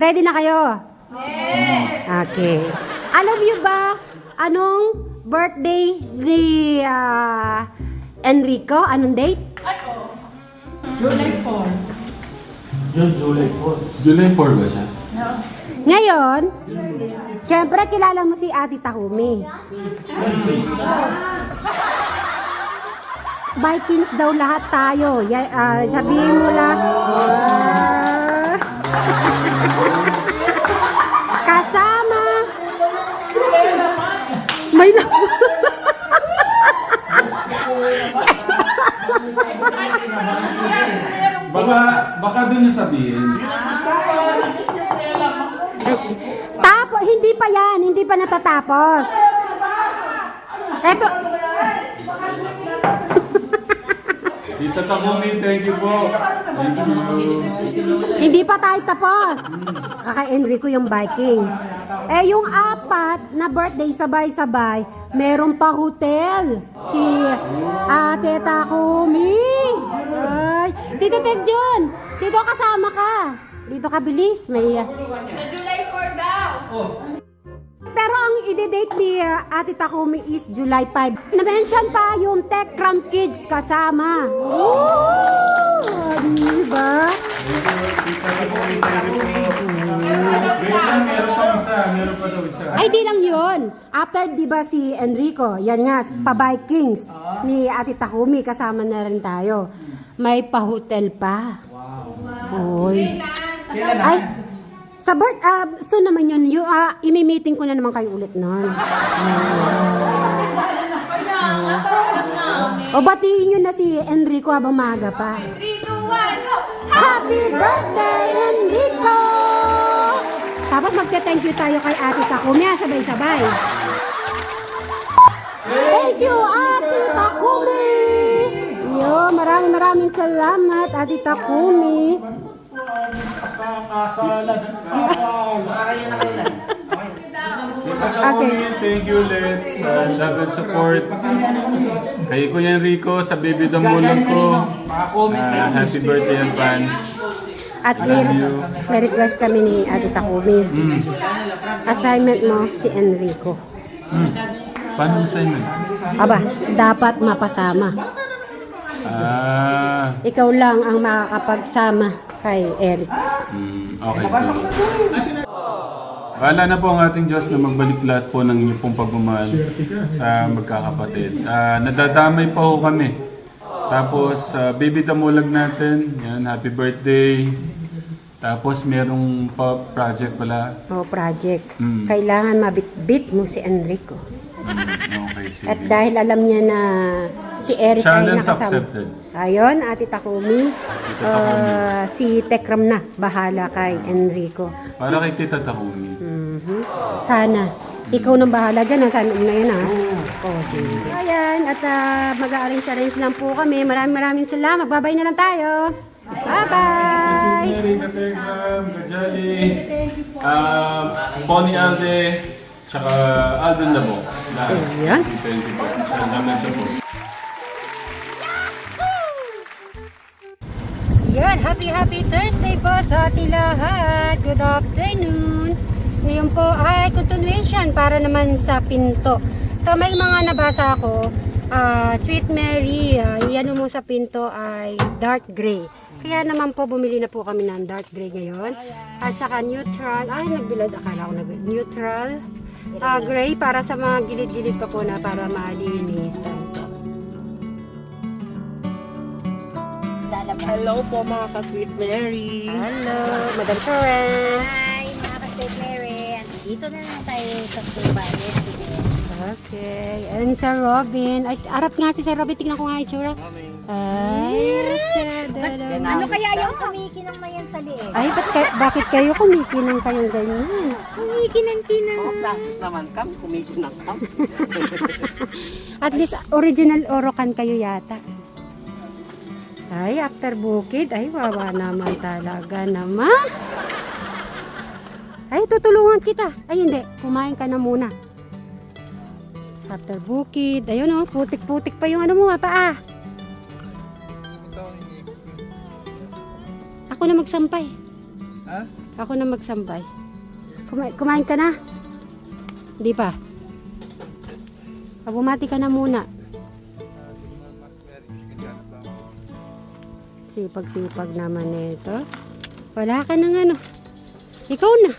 Ready na kayo? Yes! Okay. Alam niyo ba anong birthday ni Enrico? Anong date? July 4. July 4. July 4 ba siya? Ngayon, syempre kilala mo si Ate Takumi. Vikings daw lahat tayo. Sabihin mo lang. Kasama. May na. Baka doon niya sabihin. Tapos, hindi pa yan. Hindi pa natatapos. Eto. Tita Takumi, thank you po. Thank you. Hindi pa tayo tapos. Kay Enrico yung Vikings. Yung apat na birthday sabay-sabay, meron pa hotel. Si Ate Takumi. Ay, Tito Tegjun, dito kasama ka. Dito ka bilis. May... Sa July 4 daw. Pero ang ide-date ni Ate Takumi is July 5. Na-mention pa yung Tech Cram Kids kasama. Woo! Diba? Tita Takumi, thank you po. Meron pa daw isa. Ay, di lang yun. After, di ba si Enrico, yan nga, pa-Vikings ni Ate Takumi, kasama na rin tayo. May pa-hotel pa. Wow. Oy. Ay, sa soon naman yun. Imi-meeting ko na naman kayo ulit nun. O, batiin nyo na si Enrico habang maaga pa. 3, 2, 1, go! Happy birthday, Enrico! Tapos magte-thank you tayo kay Ate Takumi, sabay-sabay. Thank you, Ate Takumi! Yo, maraming salamat, Ate Takumi. Okay. Thank you ulit sa love and support. Kay Kuya Enrico, sa baby damulag ko. Happy birthday advance. At may request kami ni Ate Takumi. Assignment mo si Enrico. Paano assignment? Aba, dapat mapasama. Ikaw lang ang makakapagsama kay Eric. Okay, sige. Bahala na po ang ating Diyos na magbalik lahat po ng inyong pong pagmamahal sa magkakapatid. Nadadamay pa ho kami. Tapos, baby damulag natin. Yan, happy birthday. Tapos, merong project pala. Project. Kailangan mabit-bit mo si Enrico. Okay, sige. At dahil alam niya na si Eric Challenge ay nakasama. accepted. Ayun, Ate Takumi. Si Tekram na, bahala kay Enrico. Para kay Tita Takumi. Sana. Ikaw nang bahala dyan. Sana na yan, ha? Okay. Ayan, at mag-arrange lang po kami. Maraming salamat. Magbabay na lang tayo. Bye-bye! Mary, Kategram, Gajali, Pony Alde, tsaka Alvin Labo. Ayan. Thank you po. Salamat sa po. Yan, happy Thursday po sa ating lahat. Good afternoon. Ngayon po ay continuation para naman sa pinto. So may mga nabasa ako, Sweet Mary, yan mo sa pinto ay dark gray. Kaya naman po bumili na po kami ng dark gray ngayon. At saka neutral, nagbilad, akala ko nagbilad. Neutral gray para sa mga gilid-gilid pa po na para malinisan po. Hello po mga ka-Sweet Mary. Hello, Madam Karen. Hi, mga ka-Sweet Mary. Dito na lang tayo sa Subalit. Okay. And Sir Robin. Ay, arap nga si Sir Robin. Tingnan ko nga itsura. Ay, Ano kaya yung kumikinang mayan sa liit? ay bakit kayo kumikinang kayong ganyan? Kumikinang-kinang. Plastic naman kami, kumikinang kami. At least original Orocan kayo yata. Ay, after bukid. Ay, wawa naman talaga naman. Ay, tutulungan kita. Ay, hindi. Kumain ka na muna. After bukid. Ayun o, putik-putik pa yung ano mo, paa. Ako na magsampay. Ha? Ako na magsambay. Kumain ka na? Hindi pa. Bumati ka na muna. Sipag-sipag naman nito. Wala ka nang ano. Ikaw na.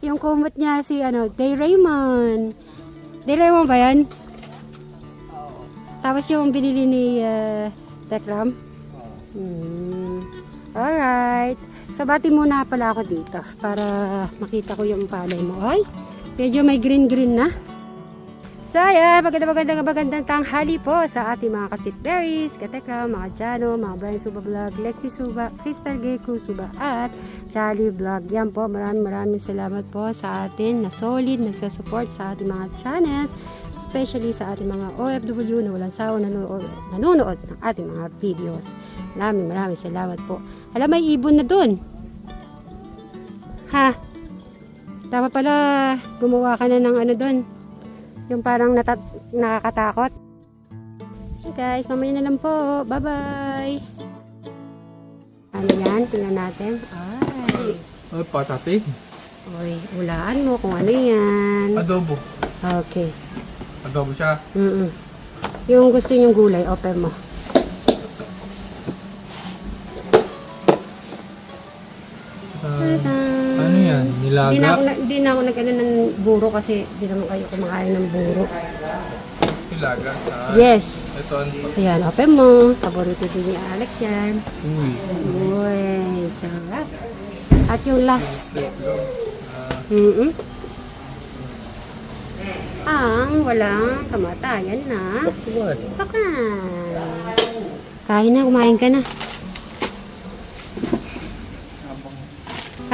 Yung kumot niya si Day Raymond. Day Raymond ba yan? Tapos yung binili ni Tekram? Alright. So, bati muna pala ako dito para makita ko yung palay mo. Ay, medyo may green-green na. So, ayan, magandang tanghali po sa ating mga ka-sweetberries, ka-tekram, mga Jano, mga Brian Suba Vlog, Lexi Suba, Crystal Gay Cruz Suba, at Charlie Vlog. Yan po, maraming salamat po sa atin na solid, nagsa-support sa ating mga channels, especially sa ating mga OFW na walang sawa nanonood ng ating mga videos. Maraming salamat po. Alam, may ibon na dun. Ha? Dapat pala gumawa ka na ng ano dun. Yung parang nakakatakot. Okay guys, mamaya na lang po. Bye-bye. Ano yan? Tingnan natin. Ay. Ay, patatig. Uy, ulaan mo kung ano yan. Adobo. Okay. Adobo siya. Yung gusto nyong gulay, open mo. Ano yan? Nilaga? Hindi na ako nag-ano ng buro kasi hindi naman kayo kumakain ng buro. Nilaga sa... Yes. Ito ano pa? Ayan, open mo. Paborito din ni Alex yan. Uy. Uy, sarap. At yung last. Ang walang kamatayan na. What? Kain na, kumain ka na.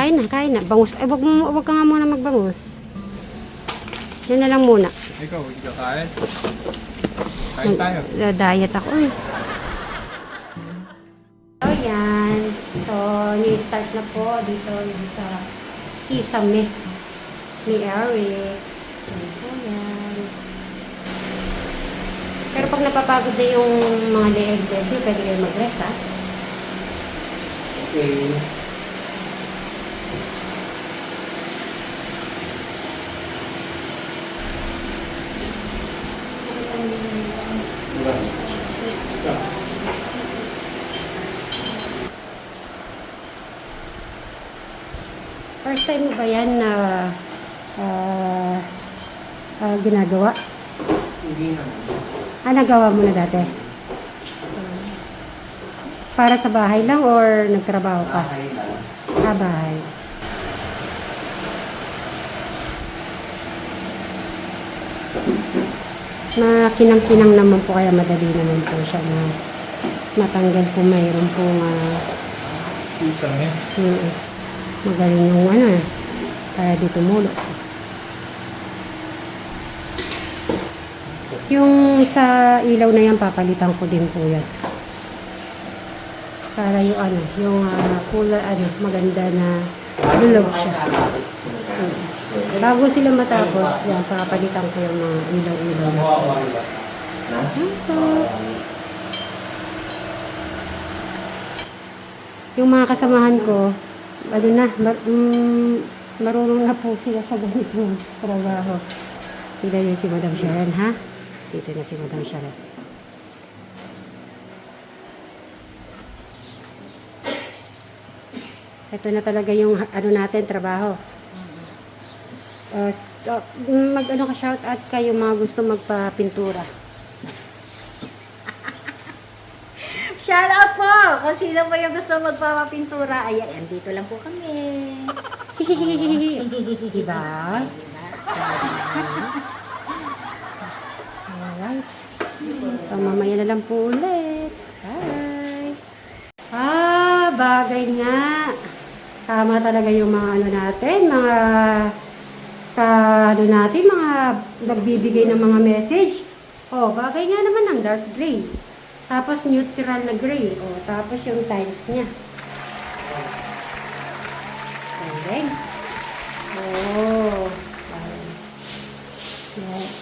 Kain na. Bangus. Ay, wag ka nga muna magbangus. Yan na lang muna. Ikaw, hindi ka kain? Kain tayo. Diet ako eh. So, yan. So, ni-start na po dito sa kisame ni Eric. So, yan. Pero pag napapagod na yung mga leeg nyo, pwede kayo mag-rest, ha? Okay. First time mo ba yan na ginagawa? Hindi na. Nagawa mo na dati? Para sa bahay lang or nagtrabaho ka? Bahay. Makinang-kinang naman po kaya madali naman po siya na matanggal kung mayroon pong Isang eh. magaling yung kaya di tumulo. Yung sa ilaw na yan, papalitan ko din po yan. Para yung yung kulay, maganda na dulog siya. Bago sila matapos, yan, papalitan ko yung mga ilaw-ilaw na. Yung mga kasamahan ko, marunong na po sila sa ganitong trabaho. Tignan yun si Madam Sharon, ha? Dito na si Madam Sharon. Ito na talaga yung natin, trabaho. Ka shout out kayo mga gusto magpa-pintura. Shout out po! Kung sino po yung gusto magpapapintura, ayan, andito lang po kami. Diba? Alright. So, mamaya na lang po ulit. Bye! Bagay nga. Tama talaga yung mga natin, mga mga nagbibigay ng mga message. Bagay nga naman ang dark gray. Tapos neutral na gray. Tapos yung tiles niya. Okay. Yes.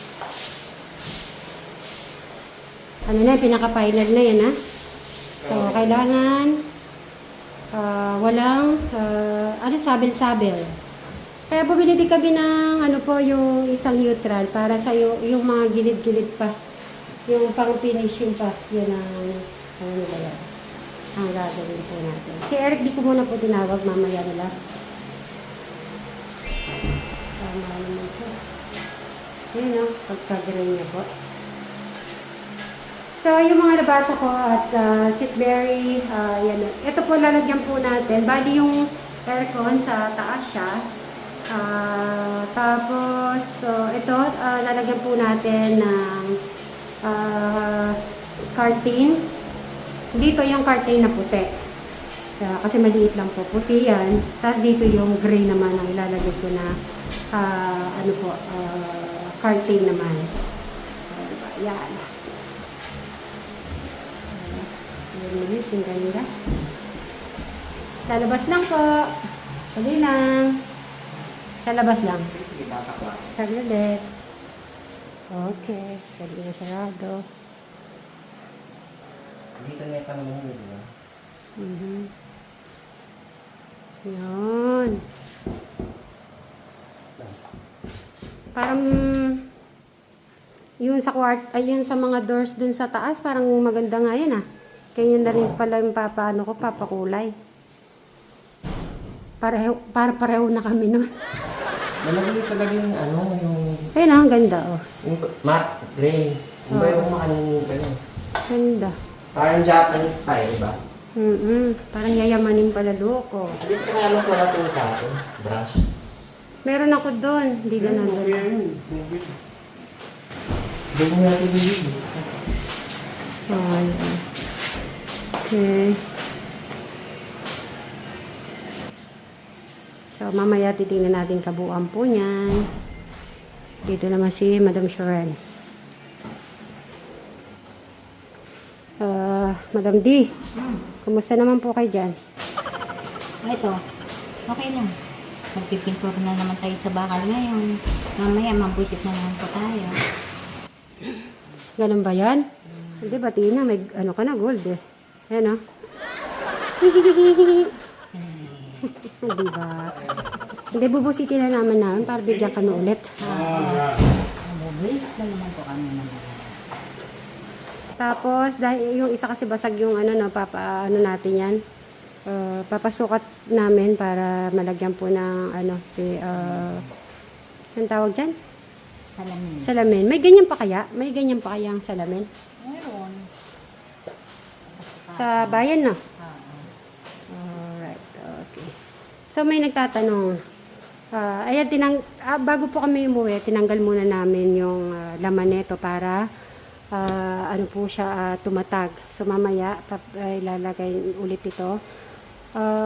Ano na, pinaka-final na yan, ha? So, kailangan walang sabel-sabel. Kaya bumili din kami ng ano po, yung isang neutral para sa yung mga gilid-gilid pa. Yung pang-finishing pa. Yun ang ang gagawin po natin. Si Eric, di ko muna po tinawag, mamaya nila. Tama naman po. Yun o, pagka-gray niya po. So, yung mga nabasa ko at sweetberry, yan. Ito po lalagyan po natin. Bali yung aircon sa taas siya. Tapos, so, ito, lalagyan po natin ng curtain. Dito yung curtain na puti. Kasi maliit lang po. Puti yan. Tapos dito yung gray naman ang ilalagay ko na curtain naman. Yan. Yung ganda. Lalabas lang po. Dali lang. Lalabas lang. Saglit. Okay. Saglit na sarado. Dito na yung panahon nila. Yun. Parang yun yun sa mga doors dun sa taas, parang maganda nga yan Kaya yun na rin pala yung papakulay. Pareho na kami nun. Malagay talaga yung yung... Ayun ang ganda Yung matte gray. Yung ba yung gano'n? Ganda. Parang Japanese style ba? Parang yayamanin pala loko. At least kaya mo wala itong kain, brush. Meron ako doon. Hindi na nandun. Doon mo natin yung Okay. So, mamaya titingnan natin kabuuan po niyan. Dito naman si Madam Sharon. Madam D, kumusta naman po kayo dyan? Ito, okay lang. Magpipintur na naman tayo sa bakal ngayon. Mamaya, mabusit na naman po tayo. Ganun ba yan? Hindi, batiin na. May ka na, gold Ayan Diba? Hindi, bubusitin na namin para bigyan kami ulit. Mabubulis na naman po kami naman. Tapos, dahil yung isa kasi basag yung natin yan. Papasukat namin para malagyan po ng anong tawag dyan? Salamin. Salamin. May ganyan pa kaya? May ganyan pa kaya ang salamin? Meron. Sa bayan, no? Alright, okay. So, may nagtatanong. Bago po kami umuwi, tinanggal muna namin yung laman nito para tumatag. So, mamaya, ilalagay ulit ito.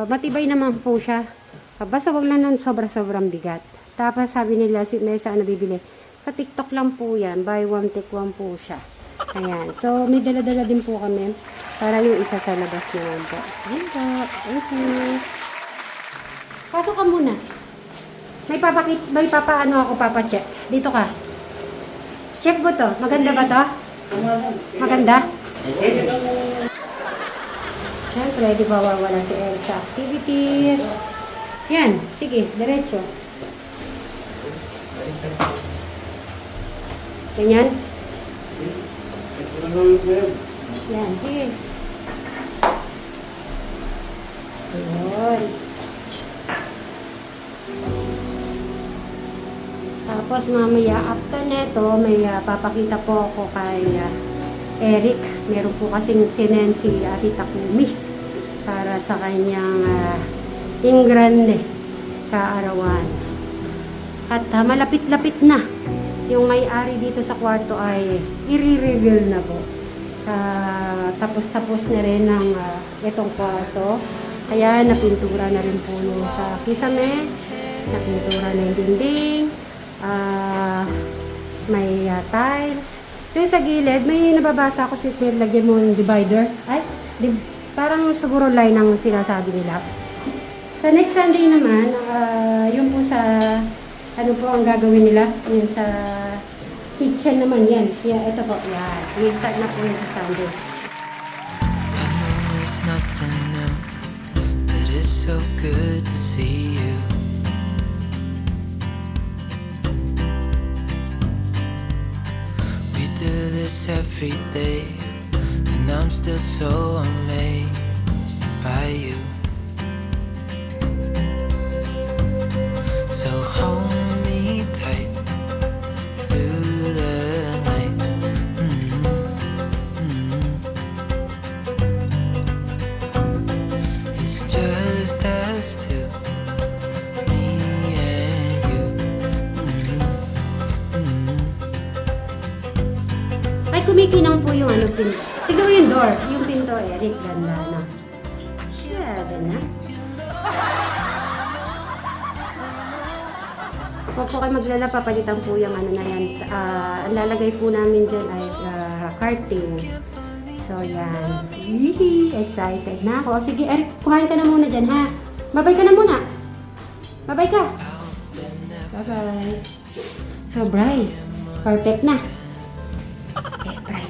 Matibay naman po siya. Basta wag lang ng sobra-sobrang bigat. Tapos, sabi nila, may saan nabibili. Sa TikTok lang po yan. Buy one, take one po siya. Ayan. So, may dala-dala din po kami para yung isa sa labas naman po. Ayan po. Thank you. Pasok ka muna. May papacheck. Dito ka. Check mo to. Maganda ba to? Maganda? Siyempre, di ba wala si Eric sa activities. Yan. Sige, diretso. Ganyan. Yan, sige. Ayun. Tapos mamaya, after neto, may papakita po ako kay Eric. Meron po kasing sinen si Tita Kumi para sa kanyang ingrande kaarawan. At malapit-lapit na. Yung may-ari dito sa kwarto ay i-reveal na po. Tapos na rin ng itong kwarto. Kaya napintura na rin po yung sa kisame. Napintura na yung dinding. May tiles. Yung sa gilid, may nababasa ako si Pierre, lagyan mo ng divider. Parang siguro line ang sinasabi nila. Sa next Sunday naman, yung po sa ano po ang gagawin nila? Yun sa kitchen naman yan. Ito po, yan. I-start na po yun sa Sunday. I know it's nothing new, but it's so so good to see you. We do this every day, and I'm still so amazed by you. So hold me tight through the night. It's just us two, me and you. Ay, kumikinang po yung ano, pinto. Tignan mo yung door. Yung pinto, Eric. Ganda na. Grabe na. Huwag po kayo maglala, papalitan po yung ano na yan. Ang lalagay po namin dyan ay curtain. So, yan. Yee, excited na ako. Sige, Eric, kuhain ka na muna dyan, ha? Babay ka na muna. Babay ka. Bye-bye. So, Bri, perfect na. Eh, Bri,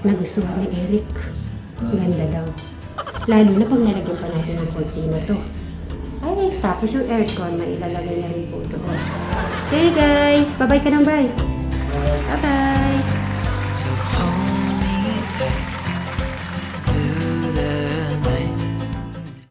nagustuhan ni Eric. Ganda daw. Lalo na pag nalagyan pa natin ng cortina to. Ay, tapos yung aircon, mailalagay na rin po doon. Okay guys, bye-bye ka ng Bri. Bye-bye.